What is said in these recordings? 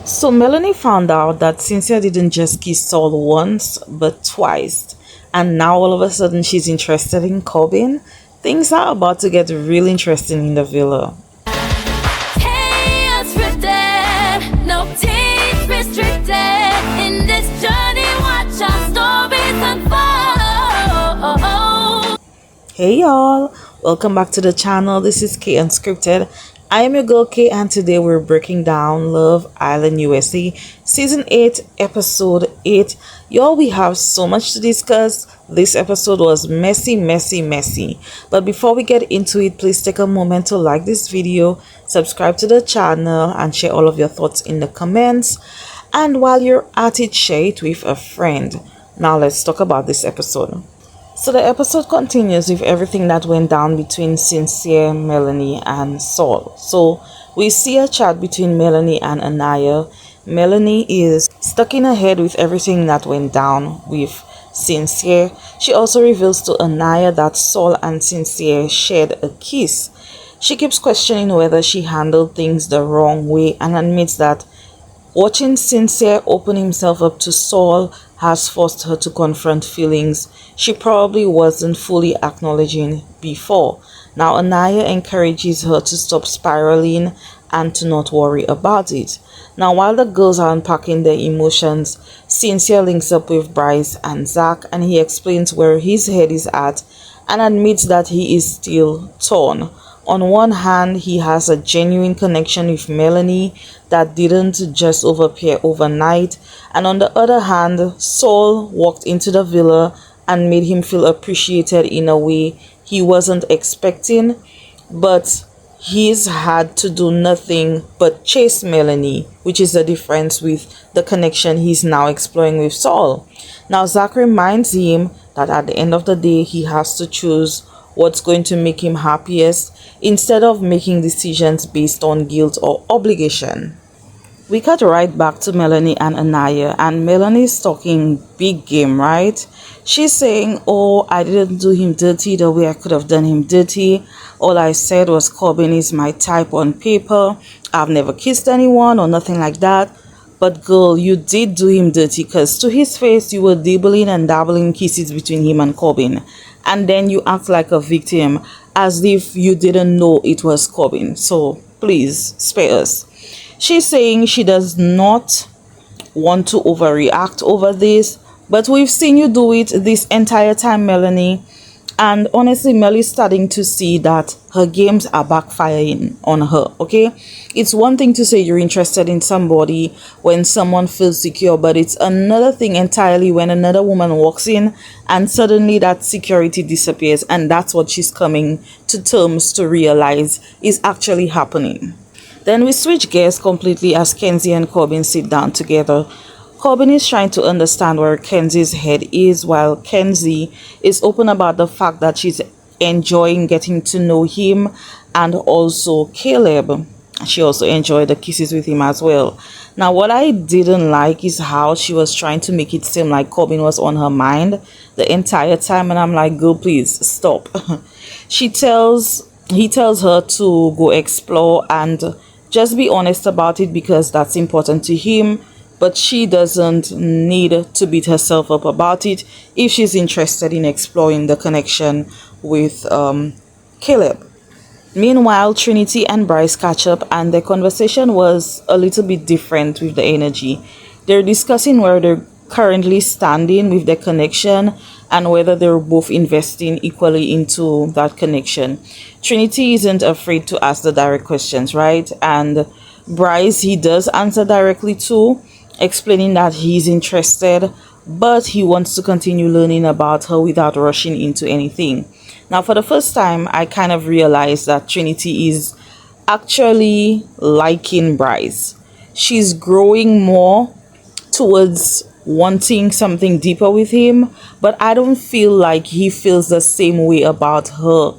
So Melanie found out that Cynthia didn't just kiss Saul once, but twice. And now all of a sudden she's interested in Corbin. Things are about to get really interesting in the villa. Kay Unscripted, no teeth restricted. In this journey, watch our stories unfold. Hey y'all, welcome back to the channel. This is Kay Unscripted. I am your girl Kay, and today we're breaking down Love Island USA Season 8 Episode 8. Y'all, we have so much to discuss. This episode was messy. But before we get into it, please take a moment to like this video, subscribe to the channel, and share all of your thoughts in the comments. And while you're at it, share it with a friend. Now let's talk about this episode. So the episode continues with everything that went down between Cynthia, Melanie, and Saul. So we see a chat between Melanie and Anniyah. Melanie is stuck in her head with everything that went down with Cynthia. She also reveals to Anniyah that Saul and Cynthia shared a kiss. She keeps questioning whether she handled things the wrong way and admits that watching Cynthia open himself up to Saul has forced her to confront feelings she probably wasn't fully acknowledging before. Now Anniyah encourages her to stop spiraling and to not worry about it. Now while the girls are unpacking their emotions, Cynthia links up with Bryce and Zach, and he explains where his head is at and admits that he is still torn. On one hand, he has a genuine connection with Melanie that didn't just appear overnight, and on the other hand, Saul walked into the villa and made him feel appreciated in a way he wasn't expecting, but he's had to do nothing but chase Melanie, which is the difference with the connection he's now exploring with Saul. Now Zach reminds him that at the end of the day, he has to choose what's going to make him happiest instead of making decisions based on guilt or obligation. We cut right back to Melanie and Anniyah, and Melanie's talking big game, right? She's saying, oh, I didn't do him dirty the way I could have done him dirty. All I said was Corbin is my type on paper. I've never kissed anyone or nothing like that. But girl, you did do him dirty, because to his face you were dibbling and dabbling kisses between him and Corbin. And then you act like a victim as if you didn't know it was Corbin. So please spare us. She's saying she does not want to overreact over this, but we've seen you do it this entire time, Melanie. And honestly, Melly's starting to see that her games are backfiring on her, okay? It's one thing to say you're interested in somebody when someone feels secure, but it's another thing entirely when another woman walks in and suddenly that security disappears, and that's what she's coming to terms to realize is actually happening. Then we switch gears completely as Kenzie and Corbin sit down together. Corbin is trying to understand where Kenzie's head is, while Kenzie is open about the fact that she's enjoying getting to know him and also Caleb. She also enjoyed the kisses with him as well. Now, what I didn't like is how she was trying to make it seem like Corbin was on her mind the entire time, and I'm like, girl, please stop. He tells her to go explore and just be honest about it because that's important to him. But she doesn't need to beat herself up about it if she's interested in exploring the connection with Caleb. Meanwhile, Trinity and Bryce catch up, and their conversation was a little bit different with the energy. They're discussing where they're currently standing with their connection and whether they're both investing equally into that connection. Trinity isn't afraid to ask the direct questions, right? And Bryce, he does answer directly too, explaining that he's interested, but he wants to continue learning about her without rushing into anything. Now, for the first time, I kind of realized that Trinity is actually liking Bryce. She's growing more towards wanting something deeper with him, but I don't feel like he feels the same way about her,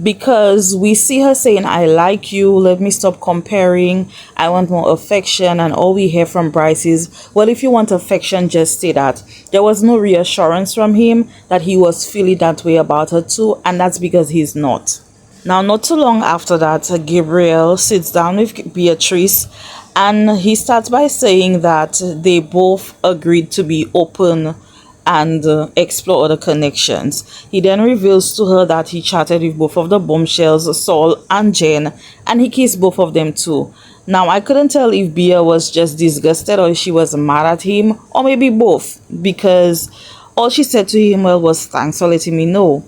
because we see her saying, I like you, let me stop comparing, I want more affection, and all we hear from Bryce is, well, if you want affection, just say that. There was no reassurance from him that he was feeling that way about her too, and that's because he's not. Now, not too long after that, Gabriel sits down with Beatrice And he starts by saying that they both agreed to be open and explore other connections. He then reveals to her that he chatted with both of the bombshells, Saul and Jen, and he kissed both of them too. Now, I couldn't tell if Bia was just disgusted or if she was mad at him, or maybe both, because all she said to him was, "Thanks for letting me know."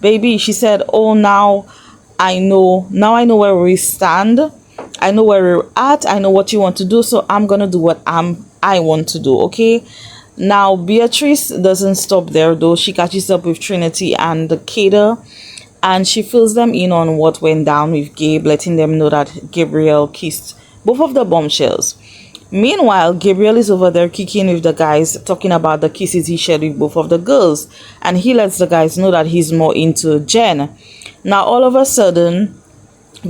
Baby, she said, "Oh, now I know where we stand. I know where we're at. I know what you want to do, so I'm gonna do what I want to do, okay?" Now, Beatrice doesn't stop there, though. She catches up with Trinity and Kader, and she fills them in on what went down with Gabe, letting them know that Gabriel kissed both of the bombshells. Meanwhile, Gabriel is over there kicking with the guys, talking about the kisses he shared with both of the girls, and he lets the guys know that he's more into Jen. Now, all of a sudden,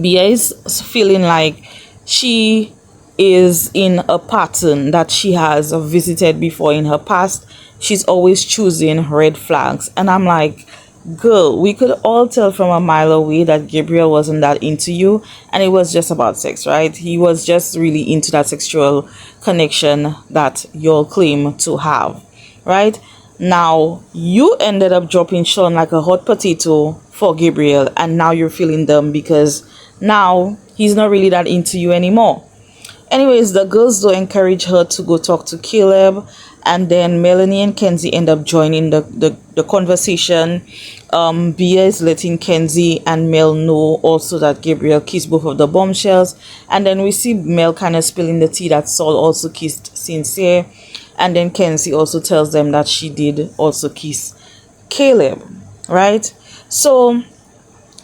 Bia is feeling like she is in a pattern that she has visited before in her past. She's always choosing red flags. And I'm like, girl, we could all tell from a mile away that Gabriel wasn't that into you, and it was just about sex, right? He was just really into that sexual connection that you'll claim to have, right? Now, you ended up dropping Sean like a hot potato for Gabriel, and now you're feeling dumb because now he's not really that into you anymore. Anyways, the girls do encourage her to go talk to Caleb, and then Melanie and Kenzie end up joining the conversation. Bia is letting Kenzie and Mel know also that Gabriel kissed both of the bombshells, and then we see Mel kind of spilling the tea that Saul also kissed Sincere, and then Kenzie also tells them that she did also kiss Caleb, right? So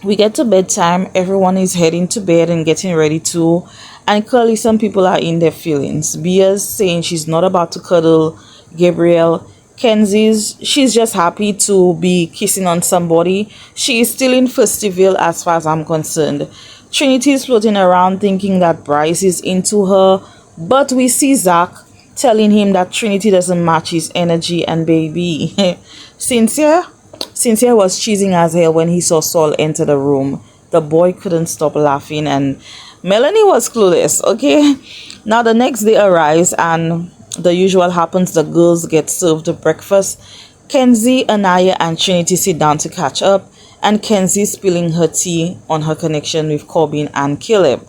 we get to bedtime, everyone is heading to bed and getting ready to, and clearly some people are in their feelings. Bia's saying she's not about to cuddle Gabriel. She's just happy to be kissing on somebody. She is still in Festivale as far as I'm concerned. Trinity is floating around thinking that Bryce is into her, but we see Zach telling him that Trinity doesn't match his energy, and baby, Sincere was cheesing as hell when he saw Saul enter the room. The boy couldn't stop laughing, and Melanie was clueless, okay? Now the next day arrives, and the usual happens. The girls get served breakfast. Kenzie, Anniyah, and Trinity sit down to catch up, and Kenzie spilling her tea on her connection with Corbin and Caleb.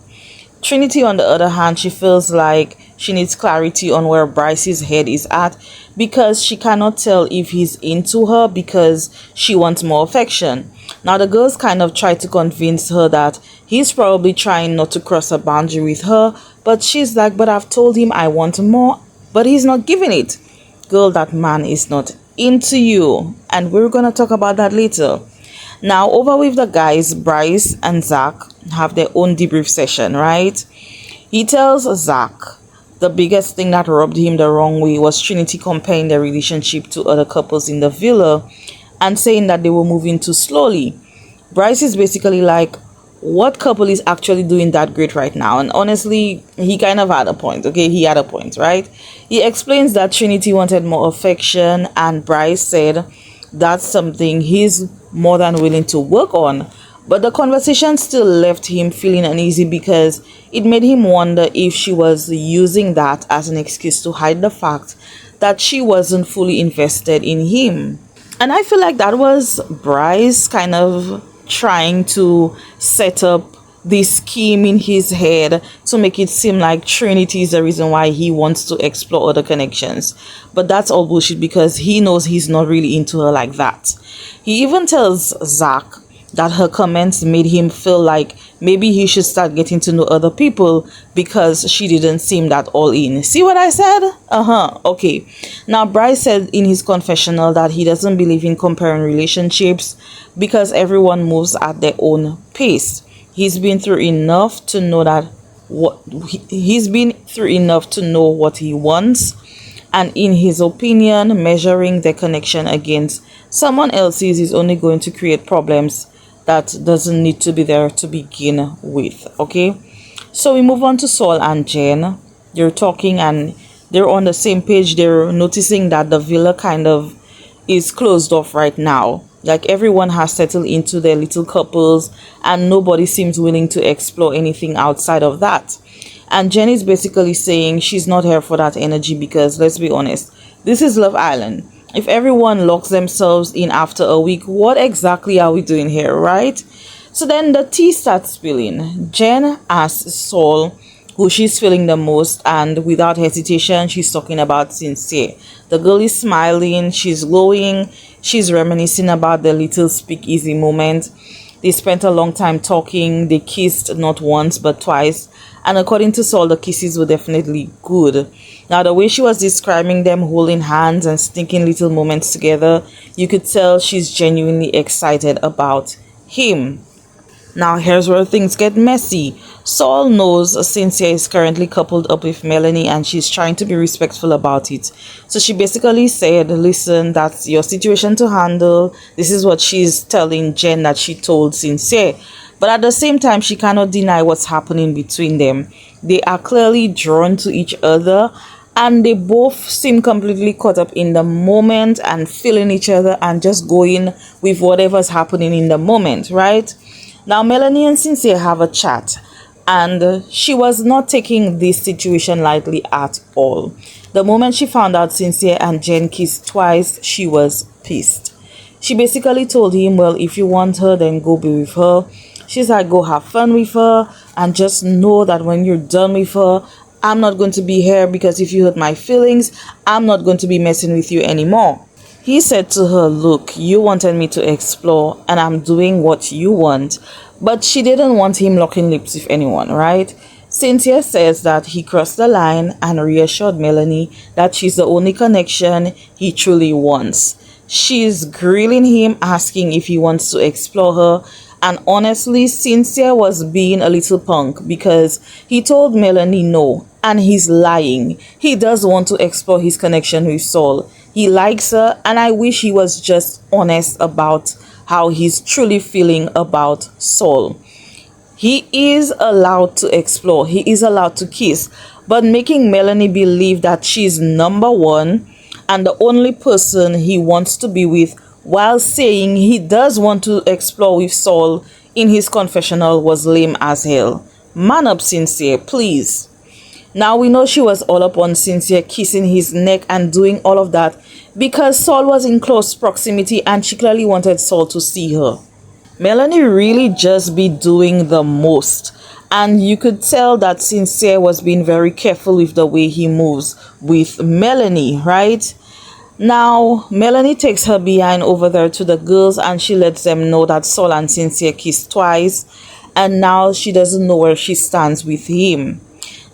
Trinity, on the other hand, she feels like she needs clarity on where Bryce's head is at, because she cannot tell if he's into her because she wants more affection. Now the girls kind of try to convince her that he's probably trying not to cross a boundary with her, but she's like, but I've told him I want more, but he's not giving it. Girl, that man is not into you, and we're gonna talk about that later. Now over with the guys, Bryce and Zach have their own debrief session, right? He tells Zach the biggest thing that rubbed him the wrong way was Trinity comparing their relationship to other couples in the villa and saying that they were moving too slowly. Bryce is basically like, what couple is actually doing that great right now? And honestly, he kind of had a point, okay? He had a point, right? He explains that Trinity wanted more affection, and Bryce said that's something he's more than willing to work on. But the conversation still left him feeling uneasy because it made him wonder if she was using that as an excuse to hide the fact that she wasn't fully invested in him. And I feel like that was Bryce kind of trying to set up this scheme in his head to make it seem like Trinity is the reason why he wants to explore other connections. But that's all bullshit because he knows he's not really into her like that. He even tells Zach that her comments made him feel like maybe he should start getting to know other people because she didn't seem that all in. See what I said? Okay. Now, Bryce said in his confessional that he doesn't believe in comparing relationships because everyone moves at their own pace. He's been through enough to know what he wants, and in his opinion, measuring their connection against someone else's is only going to create problems that doesn't need to be there to begin with. Okay, so we move on to Saul and Jen. They're talking and they're on the same page. They're noticing that the villa kind of is closed off right now. Like everyone has settled into their little couples and nobody seems willing to explore anything outside of that. And Jen is basically saying she's not here for that energy because, let's be honest, this is Love Island. If everyone locks themselves in after a week, what exactly are we doing here, right? So then the tea starts spilling. Jen asks Saul who she's feeling the most, and without hesitation, she's talking about Sincere. The girl is smiling, she's glowing, she's reminiscing about the little speakeasy moment. They spent a long time talking, they kissed not once but twice, and according to Saul, the kisses were definitely good. Now, the way she was describing them holding hands and sneaking little moments together, you could tell she's genuinely excited about him. Now, here's where things get messy. Saul knows Cynthia is currently coupled up with Melanie and she's trying to be respectful about it. So she basically said, listen, that's your situation to handle. This is what she's telling Jen that she told Cynthia. But at the same time, she cannot deny what's happening between them. They are clearly drawn to each other and they both seem completely caught up in the moment and feeling each other and just going with whatever's happening in the moment, right? Now, Melanie and Cynthia have a chat, and she was not taking this situation lightly at all. The moment she found out Cynthia and Jen kissed twice, she was pissed. She basically told him, well, if you want her, then go be with her. She's like, go have fun with her, and just know that when you're done with her, I'm not going to be here because if you hurt my feelings, I'm not going to be messing with you anymore. He said to her, look, you wanted me to explore and I'm doing what you want. But she didn't want him locking lips with anyone, right? Cynthia says that he crossed the line and reassured Melanie that she's the only connection he truly wants. She's grilling him, asking if he wants to explore her. And honestly, Cynthia was being a little punk because he told Melanie no, and he's lying. He does want to explore his connection with Saul. He likes her, and I wish he was just honest about how he's truly feeling about Saul. He is allowed to explore, he is allowed to kiss, but making Melanie believe that she's number one and the only person he wants to be with, while saying he does want to explore with Saul in his confessional, was lame as hell. Man up, Cynthia, please. Now we know she was all up on Cynthia, kissing his neck and doing all of that because Saul was in close proximity and she clearly wanted Saul to see her. Melanie really just be doing the most, and you could tell that Cynthia was being very careful with the way he moves with Melanie, right? Now, Melanie takes her behind over there to the girls and she lets them know that Saul and Cynthia kissed twice and now she doesn't know where she stands with him.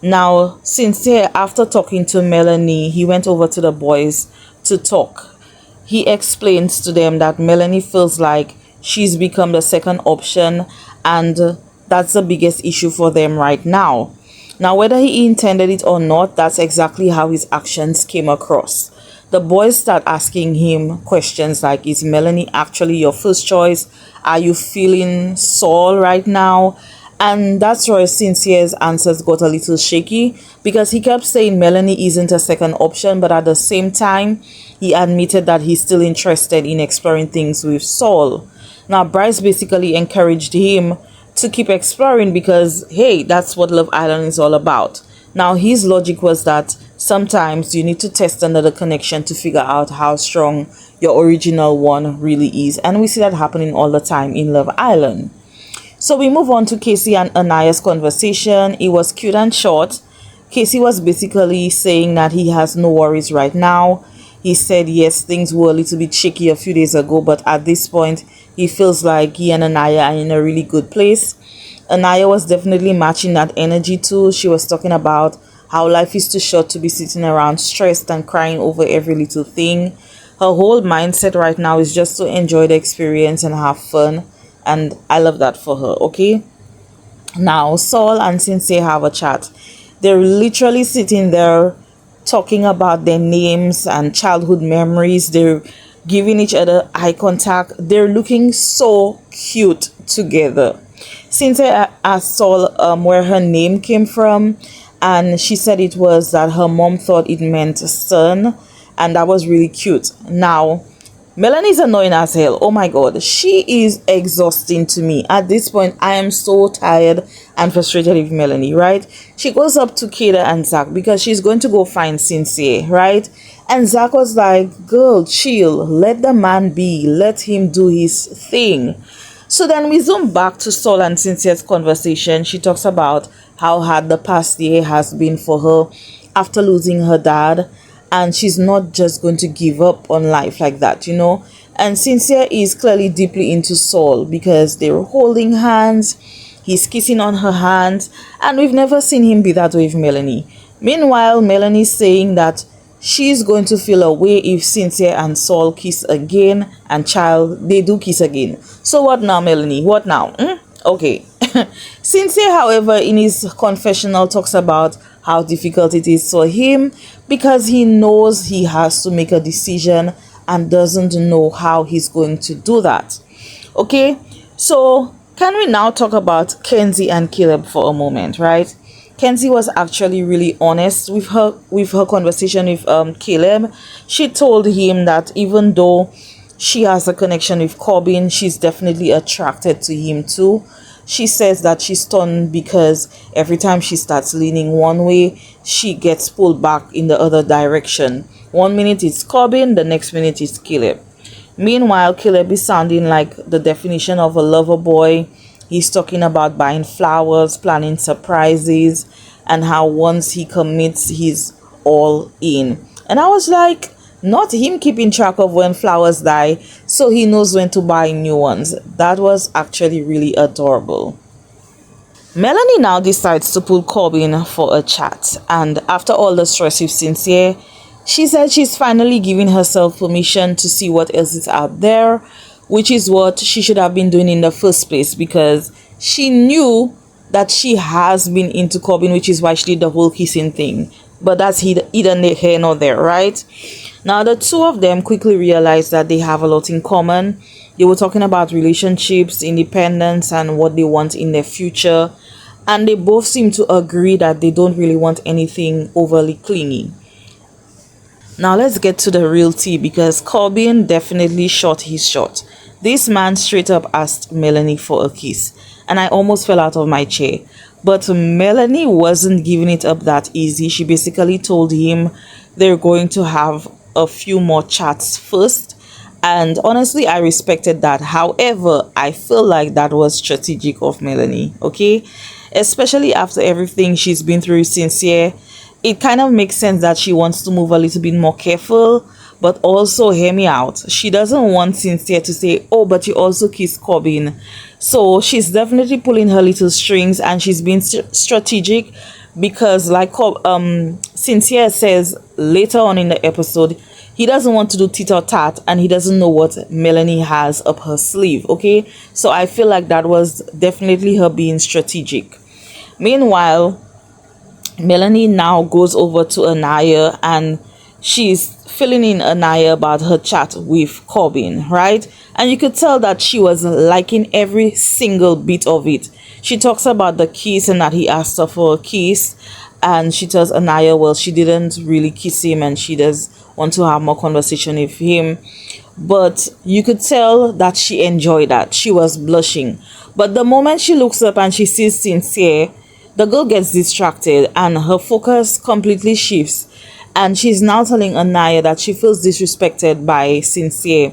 Now, Cynthia, after talking to Melanie, he went over to the boys to talk. He explains to them that Melanie feels like she's become the second option and that's the biggest issue for them right now. Now, whether he intended it or not, that's exactly how his actions came across. The boys start asking him questions like, is Melanie actually your first choice? Are you feeling Saul right now? And that's where Cynthia's answers got a little shaky because he kept saying Melanie isn't a second option, but at the same time, he admitted that he's still interested in exploring things with Saul. Now, Bryce basically encouraged him to keep exploring because, hey, that's what Love Island is all about. Now, his logic was that sometimes you need to test another connection to figure out how strong your original one really is. And we see that happening all the time in Love Island. So we move on to Casey and Anniyah's conversation. It was cute and short. Casey was basically saying that he has no worries right now. He said, yes, things were a little bit shaky a few days ago, but at this point, he feels like he and Anniyah are in a really good place. Anniyah was definitely matching that energy too. She was talking about how life is too short to be sitting around stressed and crying over every little thing. Her whole mindset right now is just to enjoy the experience and have fun. And I love that for her, okay? Now, Saul and Cynthia have a chat. They're literally sitting there talking about their names and childhood memories. They're giving each other eye contact. They're looking so cute together. Cynthia asked Saul where her name came from, and she said it was that her mom thought it meant son, and that was really cute. Now, Melanie's annoying as hell. Oh my god. She is exhausting to me. At this point, I am so tired and frustrated with Melanie, right? She goes up to Kayla and Zach because she's going to go find Sincere, right? And Zach was like, girl, chill. Let the man be. Let him do his thing. So then we zoom back to Saul and Cynthia's conversation. She talks about how hard the past year has been for her after losing her dad, and she's not just going to give up on life like that, you know. And Cynthia is clearly deeply into Saul because they were holding hands, he's kissing on her hands, and we've never seen him be that way with Melanie. Meanwhile, Melanie's saying that she's going to feel a way if Cynthia and Saul kiss again, and child, they do kiss again. So what now, Melanie? What now? Okay. Cynthia, however, in his confessional talks about how difficult it is for him because he knows he has to make a decision and doesn't know how he's going to do that. Okay, so can we now talk about Kenzie and Caleb for a moment, right? Kenzie was actually really honest with her conversation with Caleb. She told him that even though she has a connection with Corbin, she's definitely attracted to him too. She says that she's stunned because every time she starts leaning one way, she gets pulled back in the other direction. 1 minute it's Corbin, the next minute it's Caleb. Meanwhile, Caleb is sounding like the definition of a lover boy. He's talking about buying flowers, planning surprises, and how once he commits, he's all in. And I was like, not him keeping track of when flowers die so he knows when to buy new ones. That was actually really adorable. Melanie now decides to pull Corbin for a chat, and after all the stress with Sincere, she said she's finally giving herself permission to see what else is out there, which is what she should have been doing in the first place because she knew that she has been into Corbin, which is why she did the whole kissing thing. But that's either here nor there, right? Now, the two of them quickly realized that they have a lot in common. They were talking about relationships, independence, and what they want in their future. And they both seem to agree that they don't really want anything overly clingy. Now, let's get to the real tea because Corbin definitely shot his shot. This man straight up asked Melanie for a kiss, and I almost fell out of my chair. But Melanie wasn't giving it up that easy. She basically told him they're going to have a few more chats first. And honestly, I respected that. However, I feel like that was strategic of Melanie, okay? Especially after everything she's been through Sincere. It kind of makes sense that she wants to move a little bit more careful. But also, hear me out. She doesn't want Sincere to say, oh, but you also kissed Corbin. So she's definitely pulling her little strings and she's being strategic because like Sincere says later on in the episode, he doesn't want to do tit-or-tat and he doesn't know what Melanie has up her sleeve, okay? So I feel like that was definitely her being strategic. Meanwhile, Melanie now goes over to Anniyah and she's filling in Anniyah about her chat with Corbin, right? And you could tell that she was liking every single bit of it. She talks about the kiss and that he asked her for a kiss. And she tells Anniyah, well, she didn't really kiss him and she does want to have more conversation with him. But you could tell that she enjoyed that. She was blushing. But the moment she looks up and she sees Sincere, the girl gets distracted and her focus completely shifts. And she's now telling Anniyah that she feels disrespected by Sincere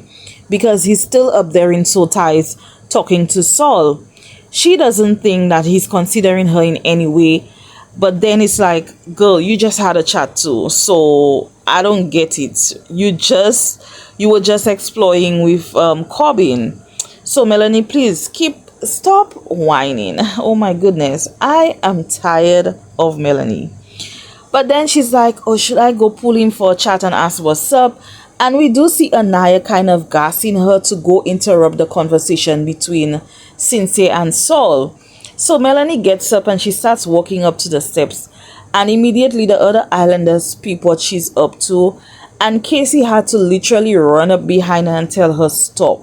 because he's still up there in soul ties talking to Saul. She doesn't think that he's considering her in any way. But then it's like, girl, you just had a chat too. So I don't get it. You were just exploring with Corbin. So Melanie, please stop whining. Oh my goodness. I am tired of Melanie. But then she's like, oh, should I go pull him for a chat and ask what's up? And we do see Anniyah kind of gassing her to go interrupt the conversation between Sincere and Saul. So Melanie gets up and she starts walking up to the steps. And immediately the other islanders peep what she's up to. And Casey had to literally run up behind her and tell her stop.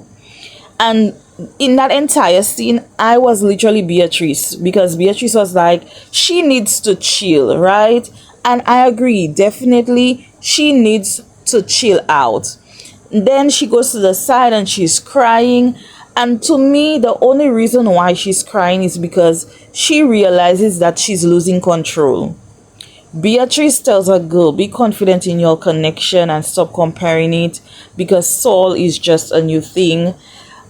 And in that entire scene, I was literally Beatrice. Because Beatrice was like, she needs to chill, right? And I agree, definitely, she needs to chill out. Then she goes to the side and she's crying. And to me, the only reason why she's crying is because she realizes that she's losing control. Beatrice tells her, girl, be confident in your connection and stop comparing it because Saul is just a new thing.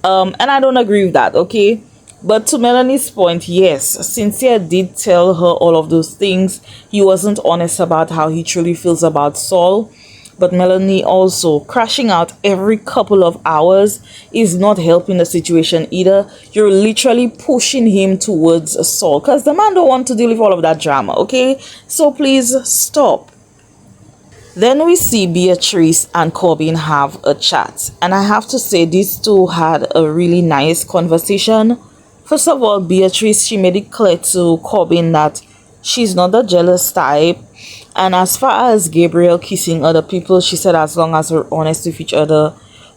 And I don't agree with that, okay? But to Melanie's point, yes, Sincere did tell her all of those things. He wasn't honest about how he truly feels about Saul. But Melanie also crashing out every couple of hours is not helping the situation either. You're literally pushing him towards Saul because the man don't want to deal with all of that drama, okay? So please stop. Then we see Beatrice and Corbin have a chat. And I have to say, these two had a really nice conversation. First of all, Beatrice, she made it clear to Corbin that she's not the jealous type. And as far as Gabriel kissing other people, she said as long as we're honest with each other,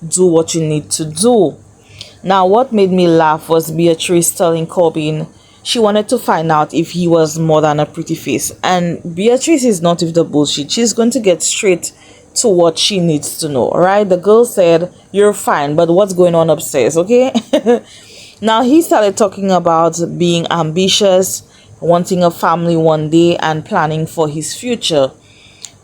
do what you need to do. Now, what made me laugh was Beatrice telling Corbin she wanted to find out if he was more than a pretty face. And Beatrice is not with the bullshit. She's going to get straight to what she needs to know, right? The girl said, you're fine, but what's going on upstairs, okay? Now, he started talking about being ambitious, wanting a family one day, and planning for his future.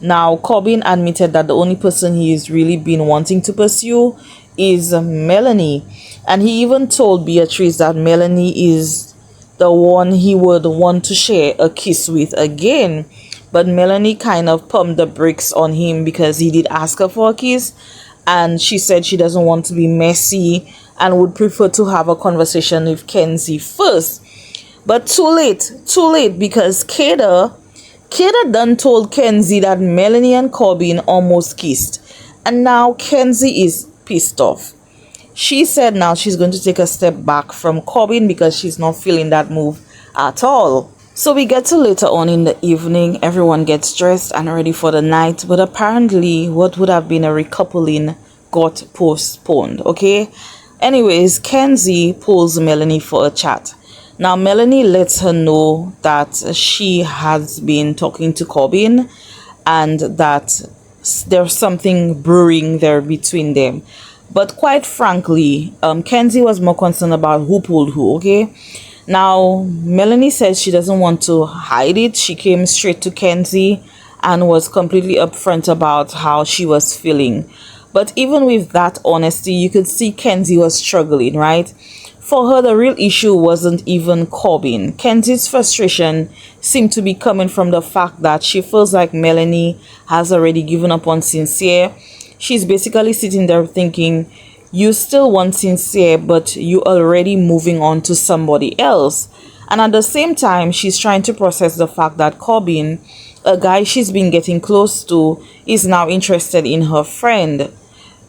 Now, Corbin admitted that the only person he has really been wanting to pursue is Melanie. And he even told Beatrice that Melanie is the one he would want to share a kiss with again. But Melanie kind of pumped the brakes on him because he did ask her for a kiss. And she said she doesn't want to be messy and would prefer to have a conversation with Kenzie first. But too late because Keda done told Kenzie that Melanie and Corbin almost kissed. And now Kenzie is pissed off. She said now she's going to take a step back from Corbin because she's not feeling that move at all. So we get to later on in the evening. Everyone gets dressed and ready for the night. But apparently what would have been a recoupling got postponed, okay? Anyways, Kenzie pulls Melanie for a chat. Now, Melanie lets her know that she has been talking to Corbin and that there's something brewing there between them. But quite frankly, Kenzie was more concerned about who pulled who, okay? Now, Melanie says she doesn't want to hide it. She came straight to Kenzie and was completely upfront about how she was feeling. But even with that honesty, you could see Kenzie was struggling, right? For her, the real issue wasn't even Corbin. Kenzie's frustration seemed to be coming from the fact that she feels like Melanie has already given up on Sincere. She's basically sitting there thinking, you still want Sincere, but you already moving on to somebody else. And at the same time, she's trying to process the fact that Corbin, a guy she's been getting close to, is now interested in her friend.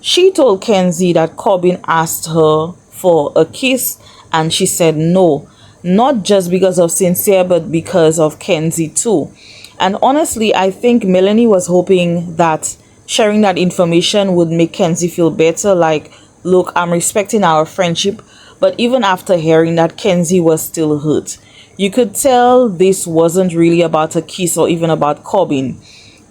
She told Kenzie that Corbin asked her for a kiss and she said no, not just because of Sincere but because of Kenzie too. And honestly, I think Melanie was hoping that sharing that information would make Kenzie feel better, like, look, I'm respecting our friendship. But even after hearing that, Kenzie was still hurt. You could tell this wasn't really about a kiss or even about Corbin.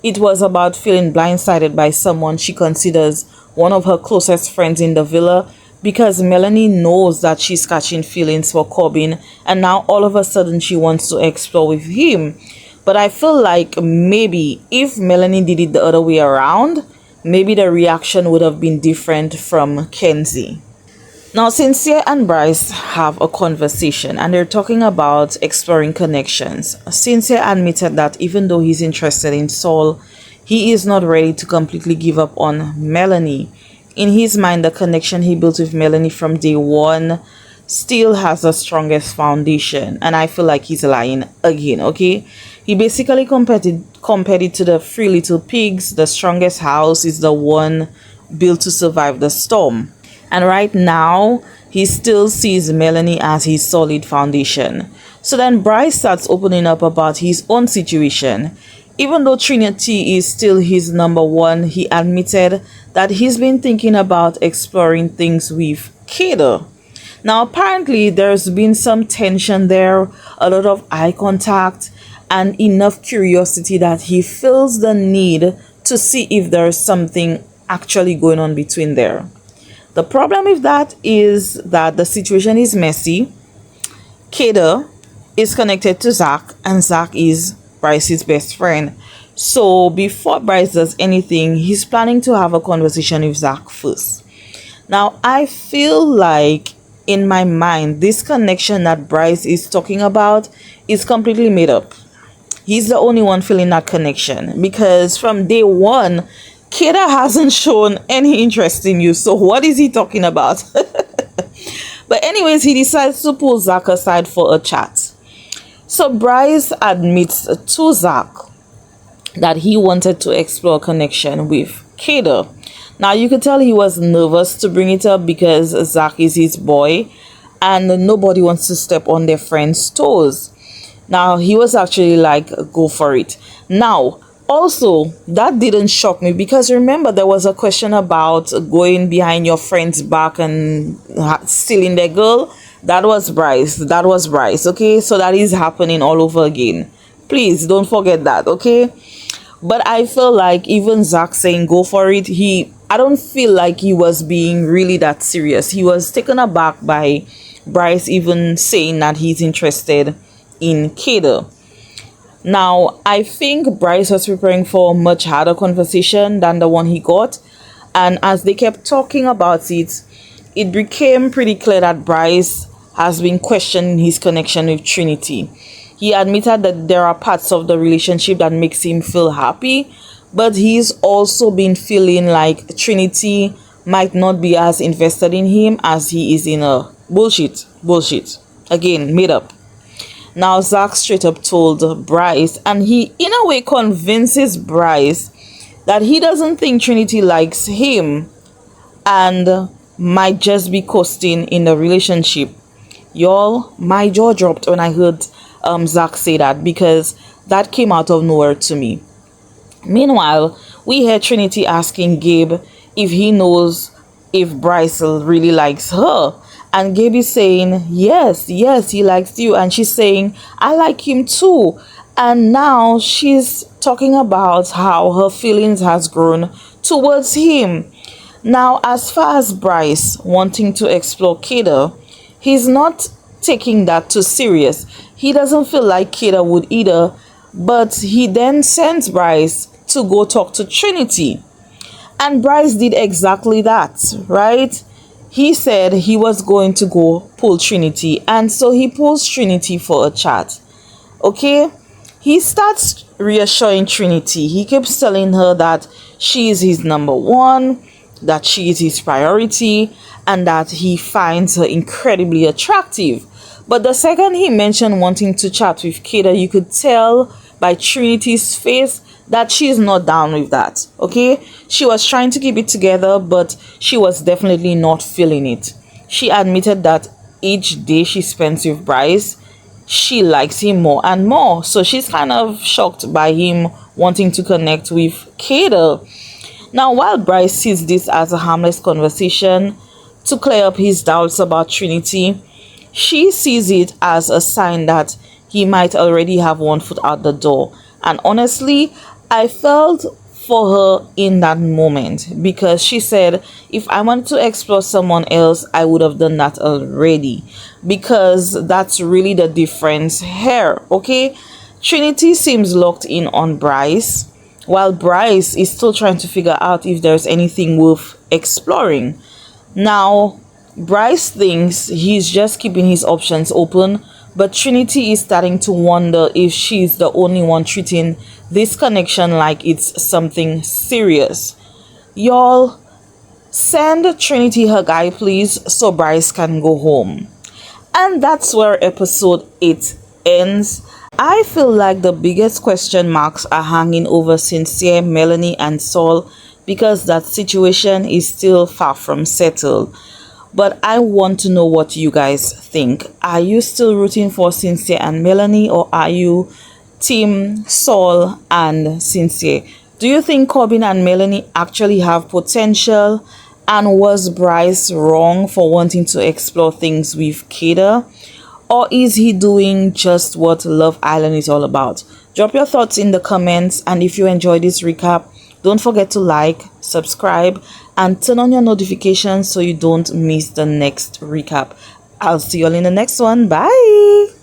It was about feeling blindsided by someone she considers one of her closest friends in the villa, because Melanie knows that she's catching feelings for Corbin and now all of a sudden she wants to explore with him. But I feel like maybe if Melanie did it the other way around, maybe the reaction would have been different from Kenzie. Now, Sincere and Bryce have a conversation and they're talking about exploring connections. Sincere admitted that even though he's interested in Saul, he is not ready to completely give up on Melanie. In his mind, the connection he built with Melanie from day one still has the strongest foundation. And I feel like he's lying again, okay? He basically compared it to the Three Little Pigs. The strongest house is the one built to survive the storm. And right now, he still sees Melanie as his solid foundation. So then Bryce starts opening up about his own situation. Even though Trinity is still his number one, he admitted that he's been thinking about exploring things with Keda. Now, apparently, there's been some tension there, a lot of eye contact, and enough curiosity that he feels the need to see if there's something actually going on between there. The problem with that is that the situation is messy. Kayda is connected to Zach, and Zach is Bryce's best friend. So before Bryce does anything, he's planning to have a conversation with Zach first. Now, I feel like in my mind, this connection that Bryce is talking about is completely made up. He's the only one feeling that connection because from day one, Kayda hasn't shown any interest in you. So what is he talking about? But anyways, he decides to pull Zach aside for a chat. So Bryce admits to Zach that he wanted to explore a connection with Kayda. Now you could tell he was nervous to bring it up because Zach is his boy and nobody wants to step on their friend's toes. Now he was actually like, go for it. Now also, that didn't shock me because remember there was a question about going behind your friend's back and stealing their girl. That was Bryce. Okay, so that is happening all over again. Please don't forget that. Okay, but I feel like even Zach saying go for it, I don't feel like he was being really that serious. He was taken aback by Bryce even saying that he's interested in Kayda. Now, I think Bryce was preparing for a much harder conversation than the one he got. And as they kept talking about it, it became pretty clear that Bryce has been questioning his connection with Trinity. He admitted that there are parts of the relationship that makes him feel happy, but he's also been feeling like Trinity might not be as invested in him as he is in her. Bullshit. Again, made up. Now Zach straight up told Bryce, and he in a way convinces Bryce that he doesn't think Trinity likes him and might just be coasting in the relationship. Y'all, my jaw dropped when I heard Zach say that because that came out of nowhere to me. Meanwhile, we heard Trinity asking Gabe if he knows if Bryce really likes her. And Gabe is saying, yes, he likes you. And she's saying, I like him too. And now she's talking about how her feelings has grown towards him. Now, as far as Bryce wanting to explore Kayda, he's not taking that too serious. He doesn't feel like Kayda would either. But he then sends Bryce to go talk to Trinity. And Bryce did exactly that, right? He said he was going to go pull Trinity, and so he pulls Trinity for a chat. Okay? He starts reassuring Trinity. He keeps telling her that she is his number one, that she is his priority, and that he finds her incredibly attractive. But the second he mentioned wanting to chat with Kayda, you could tell by Trinity's face that she's not down with that. Okay, she was trying to keep it together, but she was definitely not feeling it. She admitted that each day she spends with Bryce, she likes him more and more. So she's kind of shocked by him wanting to connect with Kayda. Now, while Bryce sees this as a harmless conversation to clear up his doubts about Trinity, she sees it as a sign that he might already have one foot out the door. And honestly, I felt for her in that moment because she said, if I wanted to explore someone else, I would have done that already, because that's really the difference here. Okay, Trinity seems locked in on Bryce, while Bryce is still trying to figure out if there's anything worth exploring. Now, Bryce thinks he's just keeping his options open, but Trinity is starting to wonder if she's the only one treating this connection like it's something serious. Y'all, send Trinity her guy, please, so Bryce can go home. And that's where episode 8 ends. I feel like the biggest question marks are hanging over Sincere, Melanie, and Saul because that situation is still far from settled. But I want to know what you guys think. Are you still rooting for Sincere and Melanie, or are you Team Saul and Sincere? Do you think Corbin and Melanie actually have potential? And was Bryce wrong for wanting to explore things with Kayda? Or is he doing just what Love Island is all about? Drop your thoughts in the comments, and if you enjoyed this recap, Don't forget to like, subscribe, and turn on your notifications so you don't miss the next recap. I'll see you all in the next one. Bye.